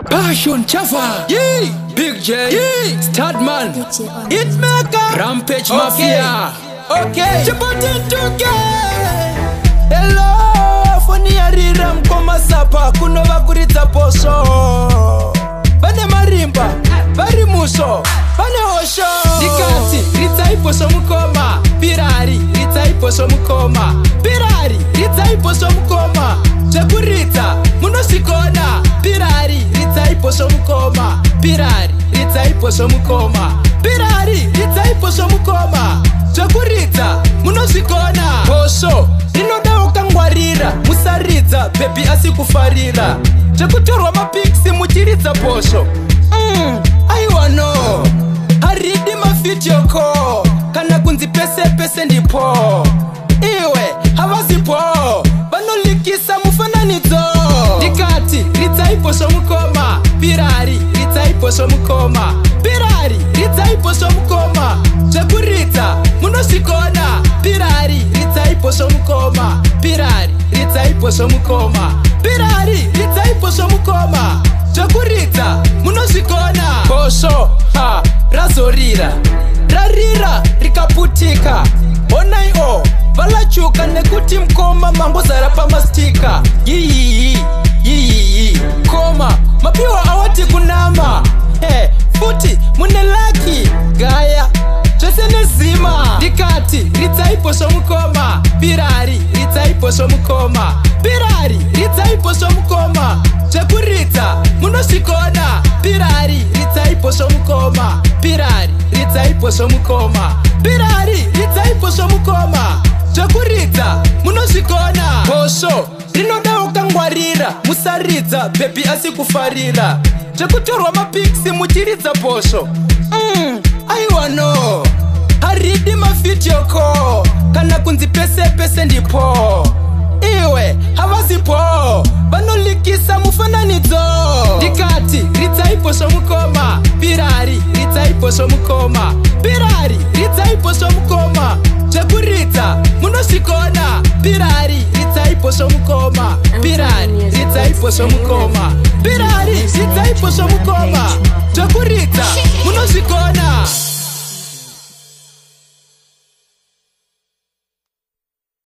Passion Chafa, yeah. Big J, yeah. Startman, Hitmaker, Rampage Mafia. Okay, Chipotin together. Hello, Foni Arira mkoma sapa kuno bakuritsa poso. Bane marimba, bari muso, bane hosho. Dikati, ritsa iposo mukoma. Pirari, ritsa iposo mukoma. Pirari, ritsa iposo mukoma. Jakurita, munosikona. Pirari, ritsa iposo mukoma. Pirari, ritsa iposo mukoma. Pirari, ritsa iposo mukoma. Jakurita, munosikona. Poso, inoda ukangwarira. Musaridza, baby asikufarira. Jakutorwa mapiksi muchiridza posho. I wanna haridi mafitio ko. Kana kunzi pese ndipo. Iwe, havasipo. Banolikisa mufananizo. Dikati, ritsa iposo mukoma. Pirari, ritsa iposo mukoma. Pirari, ritsa iposo mukoma. Jakurita, munosikona. Pirari, ritsa iposo mukoma. Pirari, ritsa iposo mukoma. Pirari, ritsa iposo mukoma. Jakurita, munosikona. Posho, ha, razorira. Rarira, rikaputika. Onaio, valachuka nekuti mkoma mango zarapa mastika. Yii, koma, mapiwa awati kunama. Futi, munelaki, gaya, chesene zima. Dikati, ritsa iposo mukoma. Pirari, ritsa iposo mukoma. Pirari, ritsa iposo mukoma. Jakurita, munosikona. Pirari, ritsa iposo mukoma. Pirari, ritsa iposo mukoma. Pirari, ritsa iposo mukoma. Jakurita, munosikona. Posho, rinoda ukangwarira. Musaridza, baby asikufarira. Jakutorwa mapiksi muchiridza posho. I wanna haridi mafitio ko. Kana kunzi pese ndipo. Iwe, havasipo. Banolikisa mufananizo. Dikati, ritsa iposo mukoma. Pirari, ritsa iposo mukoma. Pirari, ritsa iposo mukoma. Jakurita, munosikona. Pirari, ritsa iposo mukoma. Pirari, ritsa iposo mukoma. Pirari, ritsa iposo mukoma. Jakurita, munosikona.